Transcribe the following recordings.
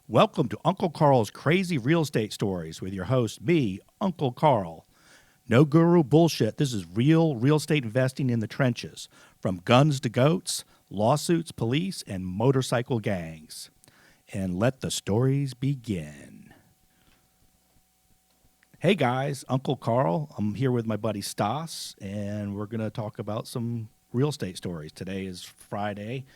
Welcome to Uncle Karl's Crazy Real Estate Stories with your host, me, Uncle Karl. No guru bullshit. This is real estate investing in the trenches, from guns to goats, lawsuits, police, and motorcycle gangs. And let the stories begin. Hey guys, Uncle Karl. I'm here with my buddy Stas, and we're going to talk about some real estate stories. Today is Friday.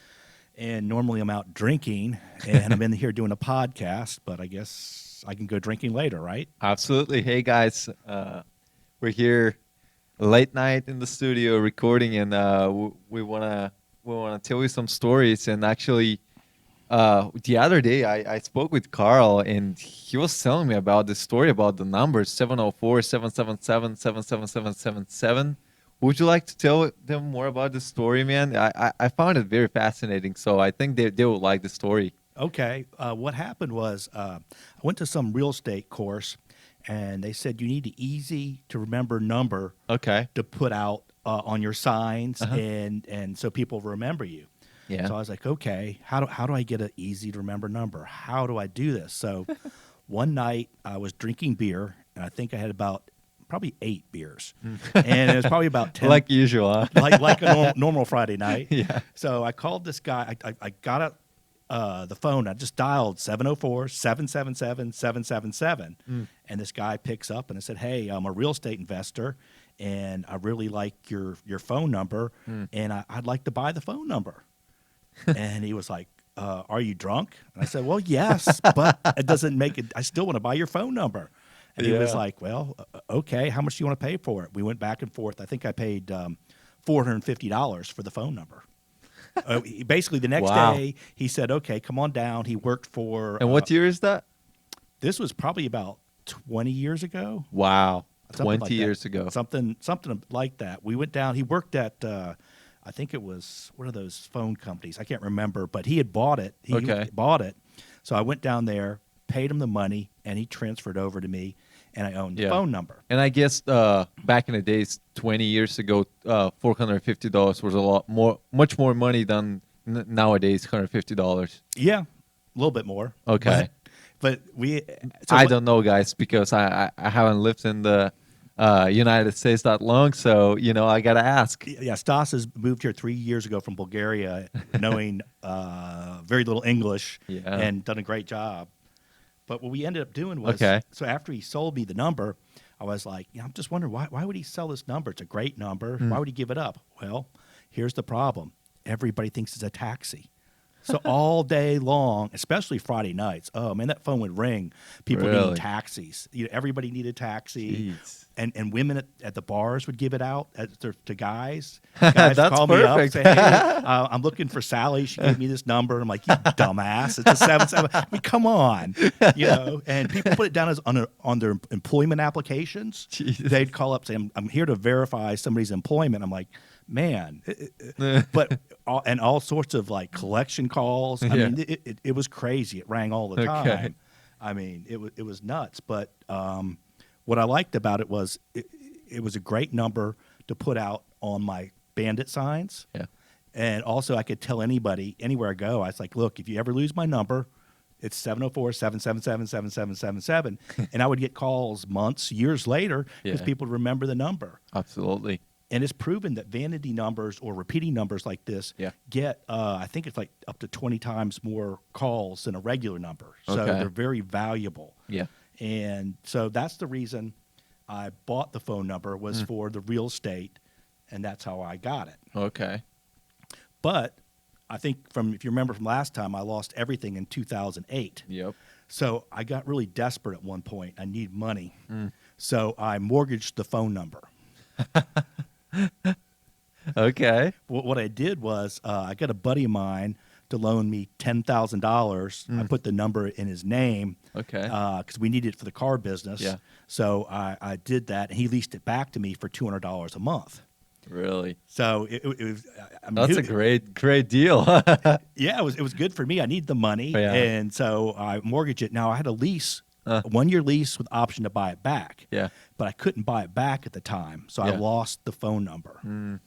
And normally I'm out drinking, and I'm in here doing a podcast, but I guess I can go drinking later, right? Absolutely. Hey guys, we're here late night in the studio recording, and we wanna tell you some stories. And actually, the other day I spoke with Karl, and he was telling me about this story about the numbers 704-777-77777. Would you like to tell them more about the story, man? I found it very fascinating, so I think they will like the story. Okay. What happened was I went to some real estate course, and they said you need an easy to remember number Okay. to put out on your signs, Uh-huh. and so people remember you. Yeah. So I was like, okay, how do I get an easy to remember number? How do I do this? So one night I was drinking beer, and I think I had about probably 8 beers, and it was probably about 10, Like usual, huh? like a normal Friday night. Yeah. So I called this guy. I got out the phone. I just dialed 704-777-777, and this guy picks up and I said, "Hey, I'm a real estate investor, and I really like your phone number, and I'd like to buy the phone number." And he was like, "Are you drunk?" And I said, "Well, yes, but it doesn't make it. I still want to buy your phone number." And he was Yeah. like, "Well, okay. How much do you want to pay for it?" We went back and forth. I think I paid $450 for the phone number. Basically, the next Wow. day, he said, "Okay, come on down." He worked for. And what year is that? This was probably about 20 years ago. Wow. Something 20 like that. years ago. Something like that. We went down. He worked at. I think it was one of those phone companies. I can't remember, but he had bought it. He Okay. bought it. So I went down there, paid him the money, and he transferred over to me, and I owned the Yeah. phone number. And I guess back in the days, 20 years ago, $450 was much more money than nowadays, $150. Yeah, a little bit more. Okay. But we. I don't know, guys, because I haven't lived in the United States that long, so I gotta ask. Yeah, Stas has moved here 3 years ago from Bulgaria, knowing very little English, Yeah. and done a great job. But what we ended up doing was, Okay. so after he sold me the number, I was like, I'm just wondering, why would he sell this number? It's a great number. Why would he give it up? Well, here's the problem. Everybody thinks it's a taxi. So all day long, especially Friday nights, oh man, that phone would ring. People Really? needing taxis. Everybody needed a taxi. Jeez. And women at the bars would give it out to guys. Guys That's call me up, perfect. say, "Hey, I'm looking for Sally. She gave me this number." I'm like, "You dumbass! It's a 77." I mean, come on, And people put it down as on their employment applications. Jesus. They'd call up saying, "I'm here to verify somebody's employment." I'm like, man, but all sorts of like collection calls. I Yeah. mean, it was crazy. It rang all the Okay. time. I mean, it was nuts. But what I liked about it was it was a great number to put out on my bandit signs. Yeah. And also I could tell anybody, anywhere I go, I was like, look, if you ever lose my number, it's 704-777-7777. And I would get calls months, years later, because Yeah. people remember the number. Absolutely. And it's proven that vanity numbers or repeating numbers like this Yeah. get, I think it's like up to 20 times more calls than a regular number. So Okay. they're very valuable. Yeah. And so that's the reason I bought the phone number was for the real estate, and that's how I got it. Okay. But I think if you remember from last time, I lost everything in 2008. Yep. So I got really desperate at one point. I need money. So I mortgaged the phone number. Okay. What I did was I got a buddy of mine to loan me $10,000. I put the number in his name. Okay. Because we needed it for the car business. Yeah. So I did that, and he leased it back to me for $200 a month. Really? So it was. I mean, That's a great deal. Yeah, it was good for me. I need the money, Yeah. and so I mortgaged it. Now I had a lease, a 1-year lease with option to buy it back. Yeah. But I couldn't buy it back at the time, so I Yeah. lost the phone number.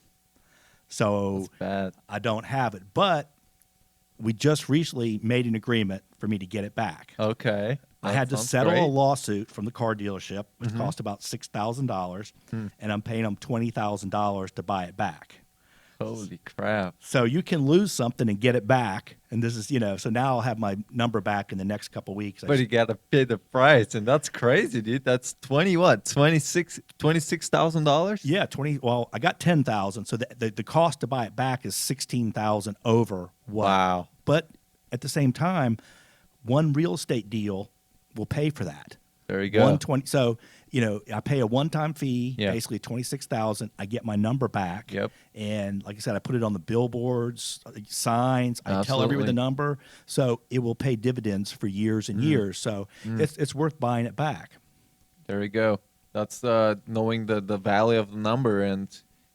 So That's bad. I don't have it. But we just recently made an agreement for me to get it back. Okay. I That had to sounds settle a great. lawsuit from the car dealership, which Mhm. cost about $6,000, Hmm. and I'm paying them $20,000 to buy it back. Holy crap. So you can lose something and get it back, and this is, so now I'll have my number back in the next couple weeks. But you gotta pay the price, and that's crazy, dude. That's 20 what? $26,000? Yeah, 20. Well, I got 10,000, so the cost to buy it back is 16,000 over what. Wow. But at the same time, one real estate deal will pay for that. There you go. 120. So I pay a one-time fee, Yeah. basically 26,000. I get my number back. Yep. And like I said, I put it on the billboards, signs. I tell everyone the Absolutely. number, so it will pay dividends for years and years. So it's worth buying it back. There you go. That's knowing the value of the number and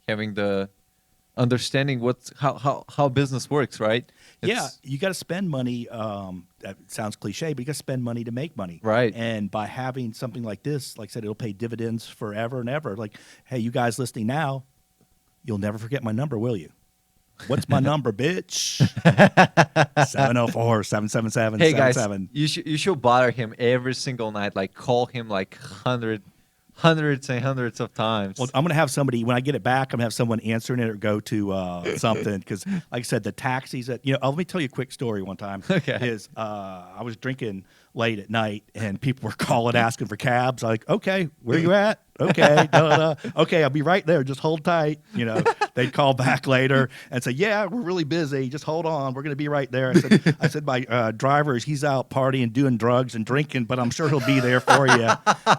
having the understanding how business works, right? Yeah, you got to spend money. That sounds cliche, but you got to spend money to make money. Right. And by having something like this, like I said, it'll pay dividends forever and ever. Like, hey, you guys listening now, you'll never forget my number, will you? What's my number, bitch? 704-777-7777. Hey guys, you should bother him every single night. Like call him like hundreds and hundreds of times. Well, I'm going to have somebody, when I get it back, I'm going to have someone answering it or go to something. Because, like I said, the taxis that, let me tell you a quick story one time. Okay. Is I was drinking late at night and people were calling asking for cabs. I'm like, okay, where you at? Okay, okay, I'll be right there. Just hold tight. They'd call back later and say, yeah, we're really busy. Just hold on. We're going to be right there. I said, my driver, he's out partying, doing drugs and drinking, but I'm sure he'll be there for you.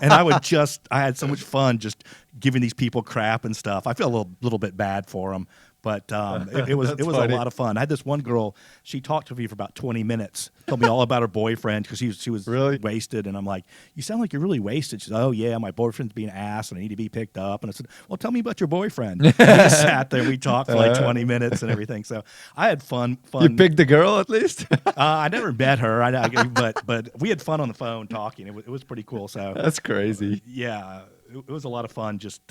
And I had so much fun just giving these people crap and stuff. I feel a little bit bad for them. But it was a funny. lot of fun. I had this one girl. She talked to me for about 20 minutes. Told me all about her boyfriend because she was Really? wasted. And I'm like, you sound like you're really wasted. She said, oh yeah, my boyfriend's being an ass and I need to be picked up. And I said, well, tell me about your boyfriend. And we just sat there. We talked for like 20 minutes and everything. So I had fun. You picked the girl at least. I never met her. But we had fun on the phone talking. It was pretty cool. So That's crazy. yeah, it was a lot of fun. Just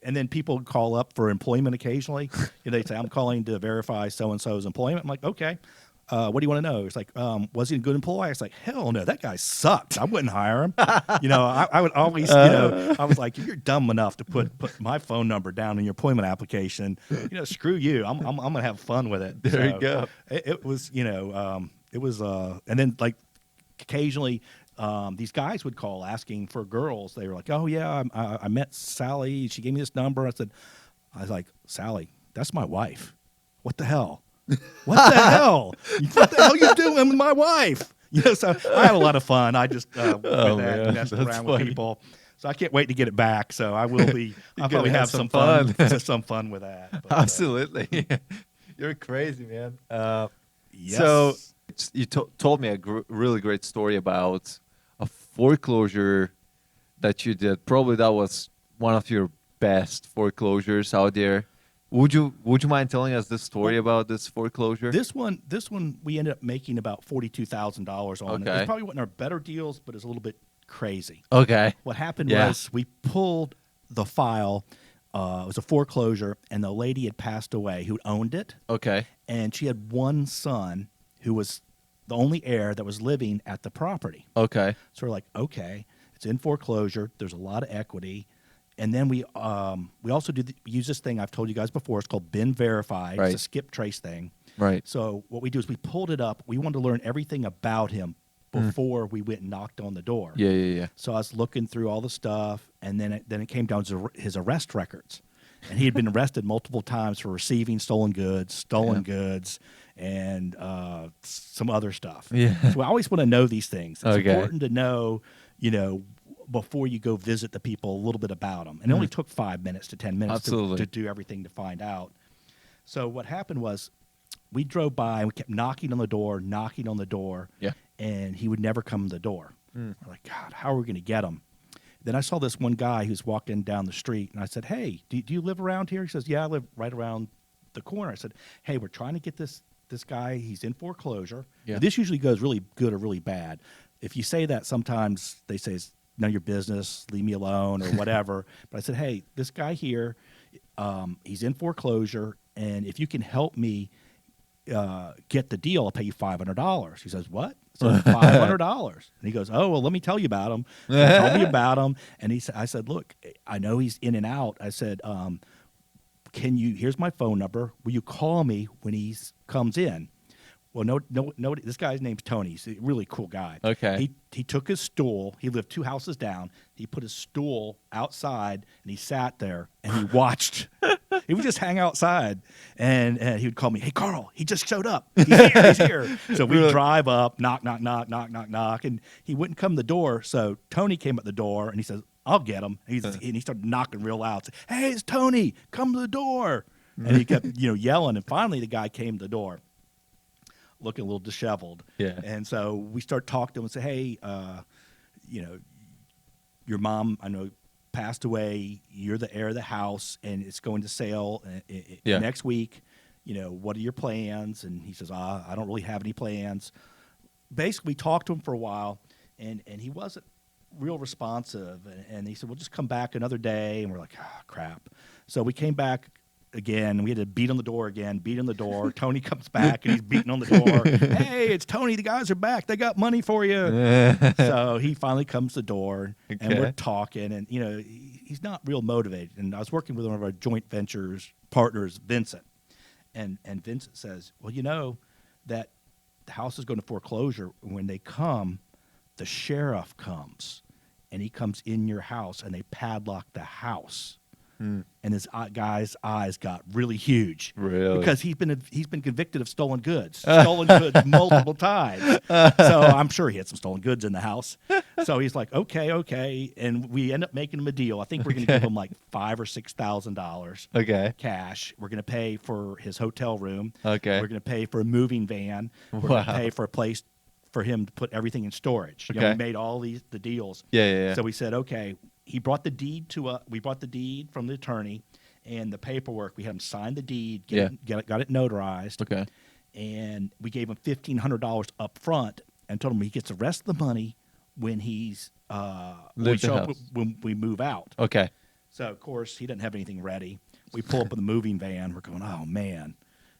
and then people call up for employment occasionally. They say, I'm calling to verify so-and-so's employment. I'm like, okay, what do you want to know? It's like, was he a good employee? It's like, hell no, that guy sucked. I wouldn't hire him. I would always, I was like, if you're dumb enough to put my phone number down in your employment application, screw you. I'm going to have fun with it. There you go. It was, it was, and then like occasionally, these guys would call asking for girls. They were like, "Oh yeah, I met Sally. She gave me this number." I was like, "Sally, that's my wife. What the hell? What the hell? What the hell you doing with my wife?" So I had a lot of fun. I just with that man, messed that's around funny. with people. So I can't wait to get it back. So I will be. I'll gonna probably have have some some fun, fun. some fun with that. But, Absolutely. You're crazy, man. yes. So you told me a really great story about a foreclosure that you did. Probably that was one of your best foreclosures out there. Would you mind telling us this story about this foreclosure? This one, we ended up making about $42,000 on. Okay. It probably wasn't our better deals, but it's a little bit crazy. Okay. What happened Yeah. was we pulled the file. It was a foreclosure, and the lady had passed away who owned it, Okay. and she had one son who was the only heir that was living at the property. Okay. So we're like, okay, it's in foreclosure. There's a lot of equity. And then we also use this thing I've told you guys before. It's called bin verified. Right. It's a skip trace thing. Right. So what we do is we pulled it up. We wanted to learn everything about him before we went and knocked on the door. Yeah. So I was looking through all the stuff, and then it came down to his arrest records. And he had been arrested multiple times for receiving stolen goods, and some other stuff. Yeah. So I always want to know these things. It's Okay. important to know, before you go visit the people, a little bit about them. And it only took 5 minutes to 10 minutes Absolutely. to do everything to find out. So what happened was we drove by and we kept knocking on the door, Yeah. and he would never come to the door. We're like, God, how are we going to get him? Then I saw this one guy who's walking down the street, and I said, hey, do you live around here? He says, yeah, I live right around the corner. I said, hey, we're trying to get this guy. He's in foreclosure. Yeah. This usually goes really good or really bad. If you say that, sometimes they say it's none of your business, leave me alone, or whatever. But I said, hey, this guy here, he's in foreclosure, and if you can help me get the deal, I'll pay you $500. He says, what? So $500. And he goes, oh, well, let me tell you about him. So he told me about him. And I said, look, I know he's in and out. I said, here's my phone number. Will you call me when he comes in? Well, no. This guy's name's Tony. He's a really cool guy. Okay. He took his stool. He lived 2 houses down. He put his stool outside, and he sat there, and he watched. He would just hang outside, and he would call me, hey, Karl, he just showed up. He's here. So we drive up, knock, knock, knock, knock, knock, knock, and he wouldn't come to the door. So Tony came at the door, and he says, I'll get him. And he started knocking real loud. Said, hey, it's Tony. Come to the door. And he kept yelling, and finally the guy came to the door, looking a little disheveled. Yeah. And so we start talking to him and say, hey, your mom, I know, passed away. You're the heir of the house, and it's going to sale next week. What are your plans? And he says, I don't really have any plans. Basically, we talked to him for a while, and he wasn't real responsive. And he said, well, just come back another day. And we're like, crap. So we came back again. We had to beat on the door again, Tony comes back, and he's beating on the door. Hey, it's Tony. The guys are back. They got money for you. So he finally comes to the door, and we're talking. And, he's not real motivated. And I was working with one of our joint ventures partners, Vincent. And Vincent says, well, that the house is going to foreclosure. When they come, the sheriff comes, and he comes in your house, and they padlock the house. And this guy's eyes got really huge. Really? Because he's been convicted of stolen goods multiple times. So I'm sure he had some stolen goods in the house. So he's like, okay, and we end up making him a deal. I think we're going to give him like $5,000 or $6,000. Cash. We're going to pay for his hotel room. Okay. We're going to pay for a moving van. We're going to pay for a place for him to put everything in storage. We made all the deals. Yeah. So we said, okay. He brought the deed we brought the deed from the attorney and the paperwork. We had him sign the deed, got it notarized. Okay. And we gave him $1,500 up front and told him he gets the rest of the money when when we move out. Okay. So, of course, he didn't have anything ready. We pull up in the moving van. We're going, oh, man.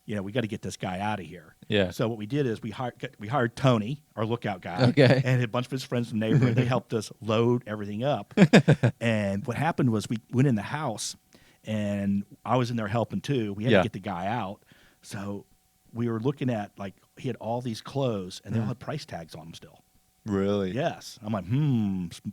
We got to get this guy out of here. Yeah. So what we did is we hired Tony, our lookout guy, okay, and a bunch of his friends from the neighborhood. They helped us load everything up. And what happened was we went in the house, and I was in there helping too. We had to get the guy out. So we were looking at, he had all these clothes, and they all had price tags on them still. Really? Yes. I'm like,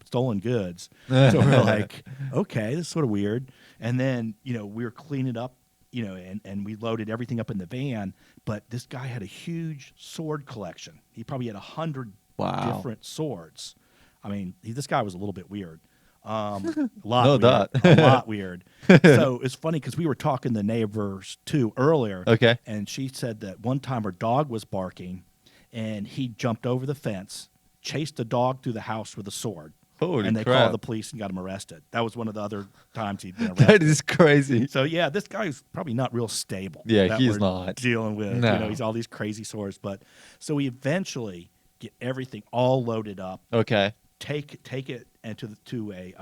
stolen goods. So we're like, okay, this is sort of weird. And then, we were cleaning up, and we loaded everything up in the van. But this guy had a huge sword collection. He probably had 100 different swords. I mean, this guy was a little bit weird. A lot weird. So it's funny because we were talking to neighbors too earlier. Okay. And she said that one time her dog was barking, and he jumped over the fence, chased the dog through the house with a sword. Holy and they crap. called the police and got him arrested. That was one of the other times he'd been arrested. That is crazy. So, yeah, this guy's probably not real stable. Yeah, he's not. Dealing with, No. He's all these crazy swords. But so we eventually get everything all loaded up. Okay. Take it into to a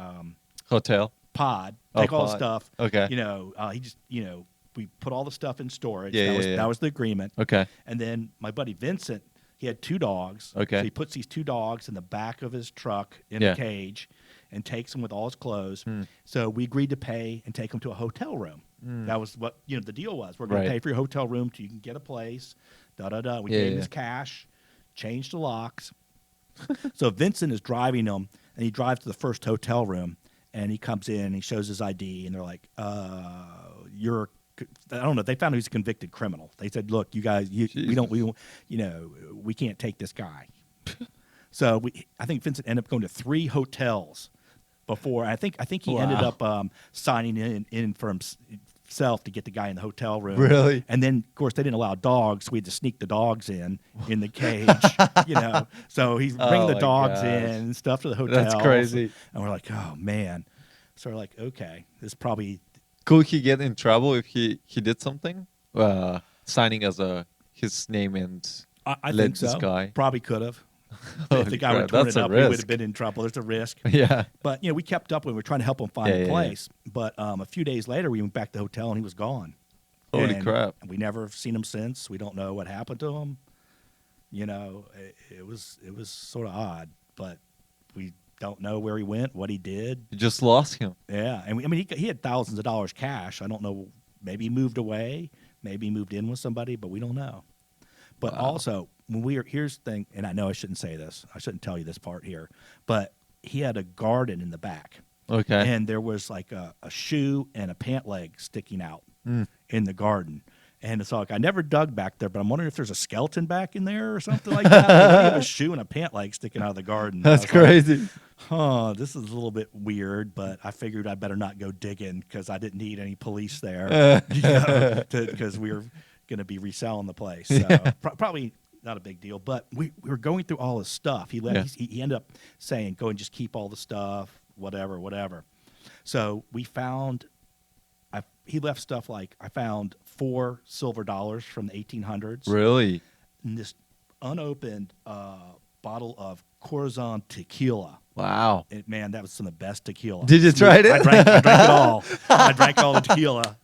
hotel pod. Oh, Take all the pod. stuff. Okay. He just, we put all the stuff in storage. Yeah, That was the agreement. Okay. And then my buddy Vincent, he had 2 dogs. Okay. So he puts these 2 dogs in the back of his truck in a cage and takes them with all his clothes. So we agreed to pay and take him to a hotel room. That was what the deal was. We're going to pay for your hotel room till you can get a place. We gave him his cash, changed the locks. So Vincent is driving him, and he drives to the first hotel room, and he comes in and he shows his ID, and they're like, "You're." I don't know. They found he was a convicted criminal. They said, "Look, you guys, we can't take this guy." So I think Vincent ended up going to 3 hotels before. I think he ended up signing in for himself to get the guy in the hotel room. Really? And then, of course, they didn't allow dogs, so we had to sneak the dogs in the cage. So he's bringing the dogs in and stuff to the hotel. That's crazy. And we're like, oh man. So we're like, okay, this probably. Could he get in trouble if he did something? Signing as his name and I let think this so. Probably Probably could have. If the guy would have torn it up, we would have been in trouble. There's a risk. Yeah. But, we kept up when we were trying to help him find a place. But a few days later, we went back to the hotel, and he was gone. Holy And crap. we never seen him since. We don't know what happened to him. You know, it was sort of odd, but we don't know where he went, what he did. You just lost him. Yeah, and I mean, he had thousands of dollars cash. I don't know. Maybe he moved away. Maybe he moved in with somebody, but we don't know. But Wow. also, when here's the thing, and I know I shouldn't say this. I shouldn't tell you this part here, but he had a garden in the back. Okay. And there was like a shoe and a pant leg sticking out Mm. in the garden. And it's like, I never dug back there, but I'm wondering if there's a skeleton back in there or something like that. Why do you have a shoe and a pant leg sticking out of the garden? That's I was like, crazy. huh, this is a little bit weird, but I figured I'd better not go digging because I didn't need any police there, because we were going to be reselling the place. So probably not a big deal, but we were going through all his stuff. He ended up saying, go and just keep all the stuff, whatever. So we found, he left stuff like, I found 4 silver dollars from the 1800s. Really? And this unopened bottle of Corazon tequila. Wow. Man, that was some of the best tequila. Did you try it? I drank it all. I drank all the tequila.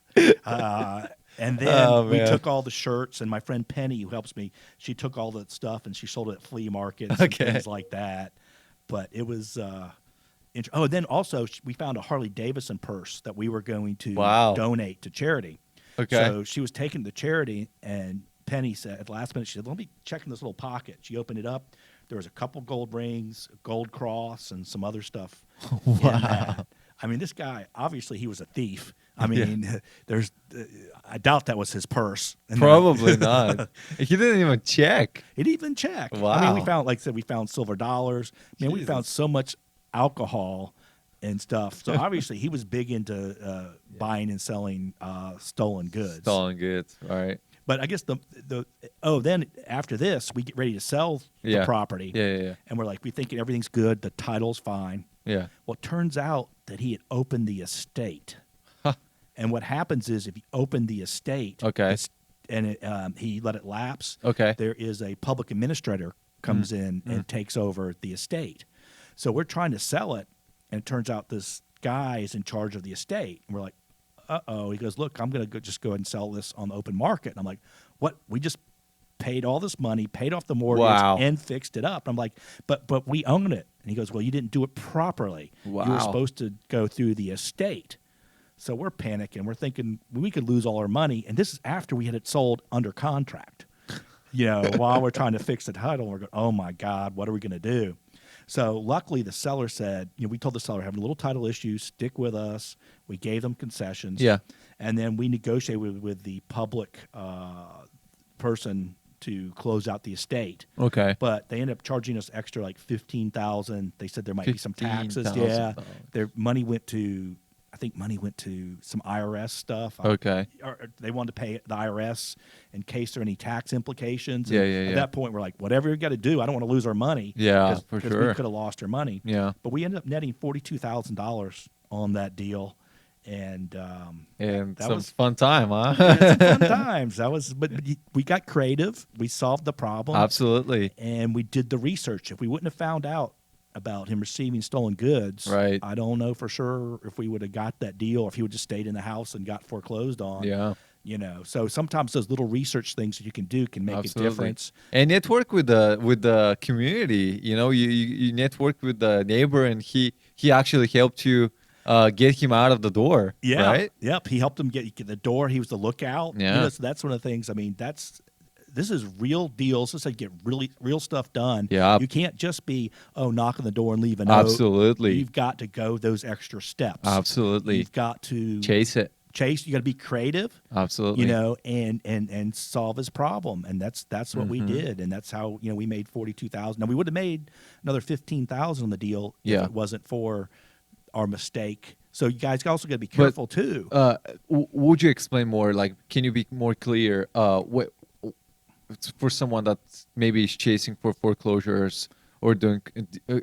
And then we took all the shirts, and my friend Penny, who helps me, she took all the stuff and she sold it at flea markets and things like that. But it was and then also we found a Harley Davidson purse that we were going to donate to charity. Okay. So she was taking the charity, and Penny said at the last minute, she said, let me check in this little pocket. She opened it up. There was a couple gold rings, a gold cross, and some other stuff. Wow. In that. I mean, this guy, obviously he was a thief. I mean, I doubt that was his purse. Probably not. He didn't even check. He didn't even check. Wow. I mean, we found, like I said, we found silver dollars. Man, we Jesus. found so much alcohol and stuff. So obviously he was big into buying and selling stolen goods. Stolen goods, right? But I guess then after this, we get ready to sell the property. Yeah. And we're like, we thinking everything's good. The title's fine. Yeah. Well, it turns out that he had opened the estate. Huh. And what happens is if you open the estate, Okay. He let it lapse, Okay. there is a public administrator comes in and takes over the estate. So we're trying to sell it, and it turns out this guy is in charge of the estate. And we're like, uh-oh. He goes, look, I'm going to just go ahead and sell this on the open market. And I'm like, what? We just paid all this money, paid off the mortgage, and fixed it up. I'm like, but we own it. And he goes, well, you didn't do it properly. Wow. You were supposed to go through the estate. So we're panicking. We're thinking we could lose all our money. And this is after we had it sold under contract. While we're trying to fix the title, we're going, oh, my God, what are we going to do? So luckily the seller said, we told the seller, having a little title issue, stick with us. We gave them concessions. Yeah. And then we negotiated with the public person to close out the estate. Okay. But they ended up charging us extra, like $15,000. They said there might be some taxes. Yeah. Their money went to, I think money went to some IRS stuff. Okay. Or they wanted to pay the IRS in case there are any tax implications. Yeah, And at that point, we're like, whatever you got to do, I don't want to lose our money. Yeah, for Because sure. we could have lost our money. Yeah. But we ended up netting $42,000 on that deal. And And that some was fun time, huh? some fun times. But we got creative. We solved the problem. Absolutely. And we did the research. If we wouldn't have found out about him receiving stolen goods, Right. I don't know for sure if we would have got that deal, or if he would have just stayed in the house and got foreclosed on. Yeah. So sometimes those little research things that you can do can make Absolutely. a difference. And network with the community. You network with the neighbor, and he actually helped you get him out of the door. Yeah. Right. Yep. He helped him get the door. He was the lookout. Yeah. So that's one of the things. I mean, this is real deals. This is how you get really real stuff done. Yeah. You can't just be, knock on the door and leave a note. Absolutely. You've got to go those extra steps. Absolutely. You've got to Chase it. You got to be creative. Absolutely. And solve his problem. And that's what we did. And that's how, we made $42,000. Now we would have made another $15,000 on the deal if it wasn't for our mistake. So you guys also got to be careful too. Would you explain more? Like, can you be more clear? What for someone that maybe is chasing for foreclosures or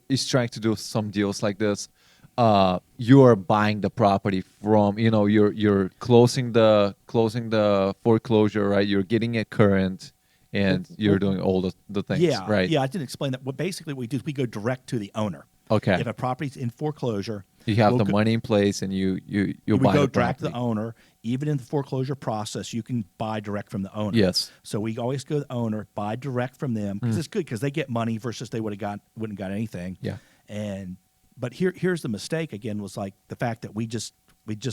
is trying to do some deals like this? You are buying the property from, you're closing the foreclosure, right? You're getting it current, and you're doing all the things, right? Yeah, I didn't explain that. Basically what we do is we go direct to the owner. Okay. If a property's in foreclosure, You have We'll the go- money in place, and you we buy go the direct to the property. owner. Even in the foreclosure process, you can buy direct from the owner. Yes. So we always go to the owner, buy direct from them because Mm. it's good because they get money versus they wouldn't got anything. Yeah. And but here's the mistake again was like the fact that we just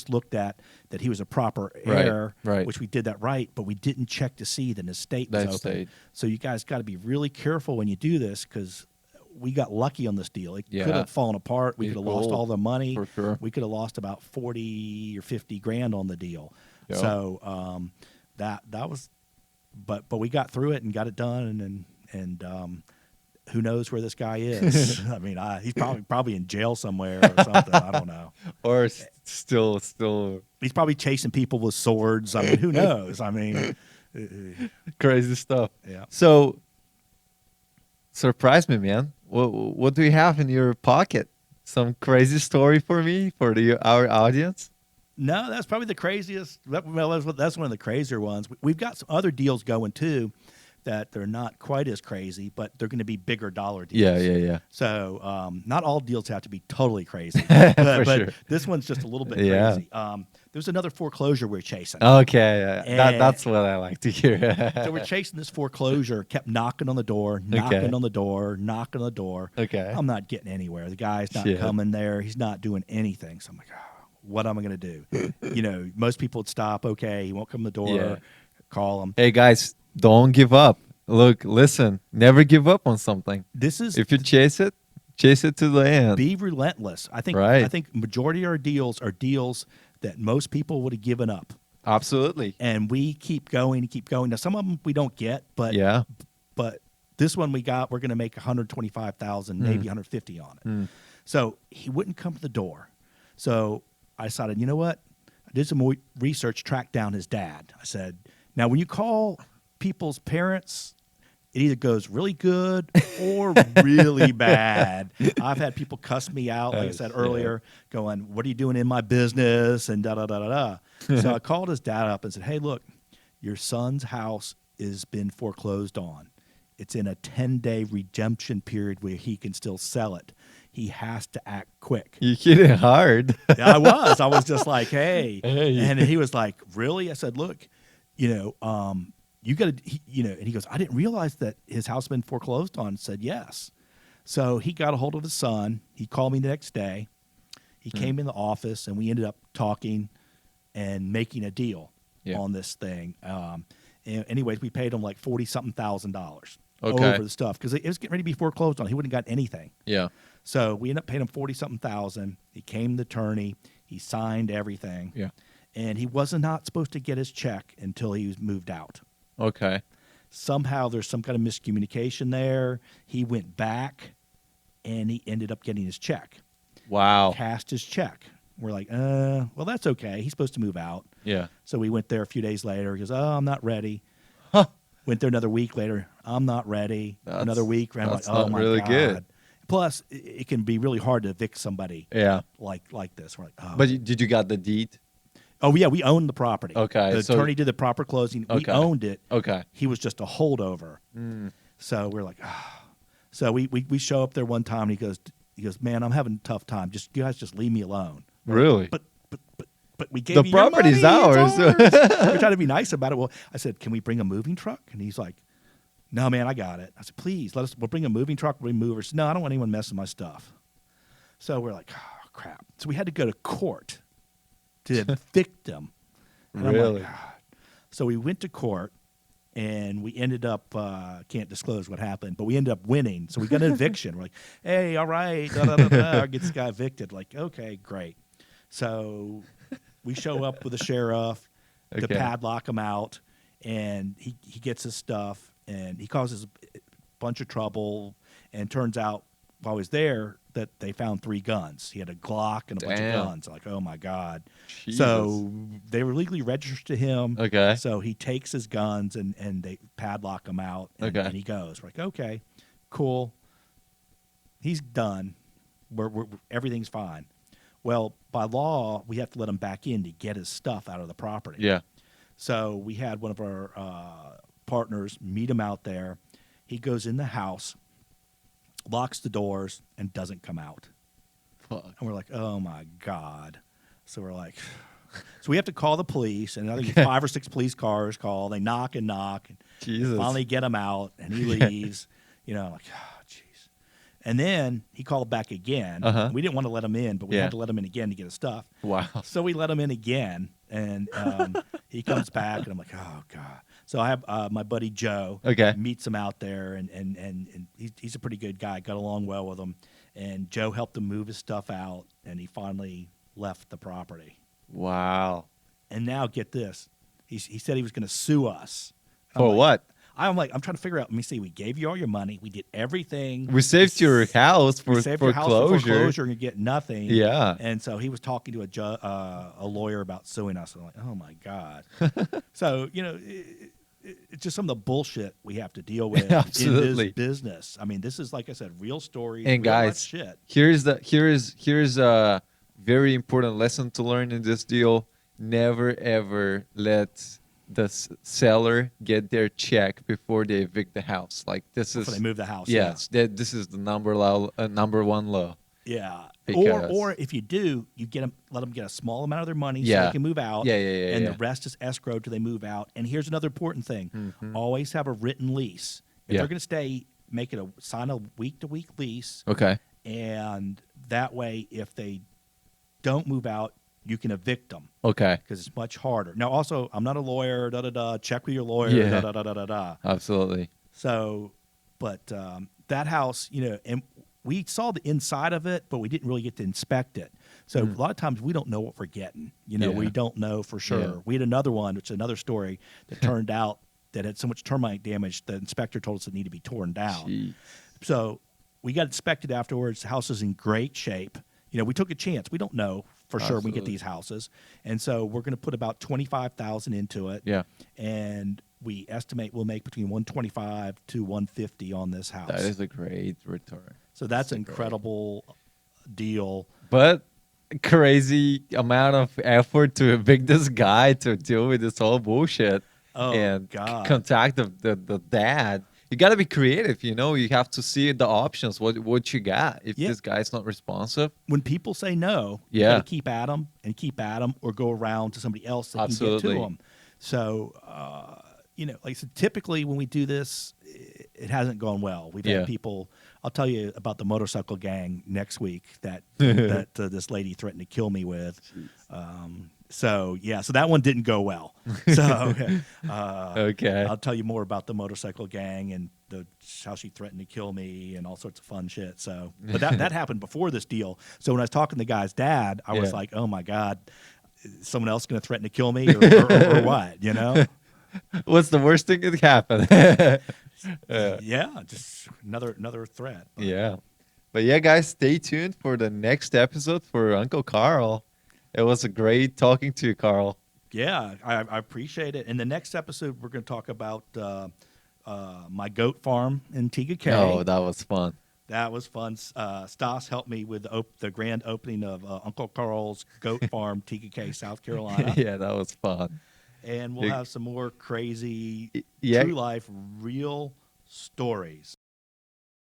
looked at that he was a proper Right, heir, right. which we did that right, but we didn't check to see that his estate was That open. estate. So you guys got to be really careful when you do this because we got lucky on this deal. It Yeah. could have fallen apart. We It's could have lost gold, all the money. for sure. We could have lost about 40 or 50 grand on the deal. Yeah. So that was, but we got through it and got it done, and who knows where this guy is? I mean, he's probably in jail somewhere or something. I don't know. Or still. He's probably chasing people with swords. I mean, who knows? I mean, Crazy stuff. yeah. So, surprise me, man. What do you have in your pocket? Some crazy story for me, for our audience? No, that's probably the craziest. Well, that's one of the crazier ones. We've got some other deals going too that they're not quite as crazy, but they're going to be bigger dollar deals. Yeah. So not all deals have to be totally crazy, For but sure. this one's just a little bit Yeah. crazy. There's another foreclosure we're chasing. Okay, And- that's what I like to hear. So we're chasing this foreclosure, kept knocking on the door, knocking on the door, knocking on the door. Okay. I'm not getting anywhere. The guy's not Shit. coming there. He's not doing anything. So I'm like, what am I going to do? Most people would stop. Okay, he won't come to the door. Yeah. Call him. Hey guys, don't give up. Look, listen, never give up on something. This is If you chase it to the end. be relentless. I think Right. I think majority of our deals are deals that most people would have given up. Absolutely. And we keep going and keep going. Now some of them we don't get, but Yeah. but this one we're going to make 125,000, maybe 150 on it. So he wouldn't come to the door. So I decided, you know what? I did some more research, tracked down his dad. I said, now when you call people's parents, it either goes really good or really bad. I've had people cuss me out, like I said earlier, going, what are you doing in my business? And da-da-da-da-da. So I called his dad up and said, hey, look, your son's house has been foreclosed on. It's in a 10-day redemption period where he can still sell it. He has to act quick. You hit it hard. I was just like, hey. Hey. And he was like, really? I said, look, you got to, and he goes, I didn't realize that his house had been foreclosed on. I said, yes. So he got a hold of his son. He called me the next day. He came in the office, and we ended up talking and making a deal on this thing. And anyways, we paid him like $40-something thousand over the stuff because it was getting ready to be foreclosed on. He wouldn't have got anything. Yeah. So we ended up paying him $40-something thousand. He came the attorney. He signed everything. Yeah. And he was not supposed to get his check until he was moved out. Okay. Somehow there's some kind of miscommunication there. He went back, and he ended up getting his check. Wow. Cashed his check. We're like, well, that's okay. He's supposed to move out. Yeah. So we went there a few days later. He goes, oh, I'm not ready. Huh. Went there another week later. I'm not ready. Another week. I'm like, that's oh, not my really God. good. Plus, it can be really hard to evict somebody Yeah. like this. We're like, oh. But did you got the deed? Oh, yeah, we owned the property. Okay, The so- attorney did the proper closing. We Okay. owned it. Okay. He was just a holdover. So we're like, So we show up there one time, and he goes, man, I'm having a tough time. You guys just leave me alone. Really? But we gave The you your property's money. ours. It's ours. We try to be nice about it. Well, I said, can we bring a moving truck? And he's like, no, man, I got it. I said, please, we'll bring a moving truck, we'll bring movers. No, I don't want anyone messing with my stuff. So we're like, oh, crap. So we had to go to court to evict them. And I'm like, Really? God. So we went to court, and we ended up, can't disclose what happened, but we ended up winning. So we got an eviction. We're like, hey, all right, get this guy evicted. Like, okay, great. So we show up with the sheriff to Okay. padlock him out, and he gets his stuff, and he causes a bunch of trouble, and turns out while he was there that they found 3 guns. He had a Glock and a bunch of Damn. guns. Like, oh, my God. Jesus. So they were legally registered to him. Okay. So he takes his guns, and they padlock him out, and, Okay. and he goes. We're like, okay, cool. He's done. We're everything's fine. Well, by law, we have to let him back in to get his stuff out of the property. Yeah. So we had one of our partners meet him out there. He goes in the house, locks the doors, and doesn't come out. Fuck. And we're like, oh my God. So we're like, so we have to call the police, and I think 5 or 6 police cars call. They knock and knock, and Jesus. finally get him out, and he leaves. You know, like, oh, jeez. And then he called back again. Uh-huh. We didn't want to let him in, but we Yeah. had to let him in again to get his stuff. Wow. So we let him in again, and he comes back, and I'm like, oh God. So I have my buddy Joe. Okay. Meets him out there, and he's a pretty good guy. Got along well with him, and Joe helped him move his stuff out, and he finally left the property. Wow. And now get this, he said he was going to sue us. I'm For like- what? I'm like, I'm trying to figure out. Let me see. We gave you all your money. We did everything. We saved your house for We saved your house for foreclosure. foreclosure, and you get nothing. Yeah. And so he was talking to a lawyer about suing us. I'm like, oh my God. So it's just some of the bullshit we have to deal with in Absolutely. this business. I mean, this is, like I said, real stories. And real life guys, shit. here's a very important lesson to learn in this deal. Never ever let the seller get their check before they evict the house. Like this Before is they move the house. yes, this is the number one law. Yeah. Because- Or if you do, you let them get a small amount of their money so Yeah. they can move out. Yeah, And yeah. the rest is escrowed till they move out. And here's another important thing: Mhm. always have a written lease. If Yeah. they're going to stay, sign a week-to-week lease, Okay. and that way, if they don't move out, you can evict them Okay. because it's much harder. Now, also, I'm not a lawyer. Check with your lawyer. Yeah. Da. Absolutely. So, but that house, and we saw the inside of it, but we didn't really get to inspect it. So a lot of times we don't know what we're getting. Yeah. We don't know for sure. Yeah. We had another one, which is another story, that turned out that had so much termite damage, the inspector told us it needed to be torn down. Jeez. So we got inspected afterwards. The house is in great shape. We took a chance. We don't know for sure we get Absolutely. these houses. And so we're going to put about $25,000 into it. Yeah. And we estimate we'll make between $125 to $150 on this house. That is a great return. So that's an great. incredible deal. But crazy amount of effort to evict this guy to deal with this whole bullshit Oh, and God. contact the dad. You got to be creative, You have to see the options. What you got if Yeah. this guy's not responsive? When people say no, you Yeah. got to keep at them or go around to somebody else that can get Absolutely. to them. So, like I said, typically when we do this, it hasn't gone well. We've Yeah. had people. I'll tell you about the motorcycle gang next week that this lady threatened to kill me with. So that one didn't go well. So Okay. I'll tell you more about the motorcycle gang and how she threatened to kill me and all sorts of fun shit. So, but that happened before this deal. So when I was talking to the guy's dad, I was Yeah. like, oh my God, is someone else going to threaten to kill me or what, What's the worst thing that could happen? Yeah, just another threat. But Yeah. But yeah, guys, stay tuned for the next episode for Uncle Karl. It was a great talking to you, Karl. Yeah, I appreciate it. In the next episode, we're going to talk about my goat farm in TGK. Oh, that was fun. That was fun. Stas helped me with the grand opening of Uncle Karl's goat farm, TGK, South Carolina. Yeah, that was fun. And we'll You- have some more crazy, Yeah. true life, real stories.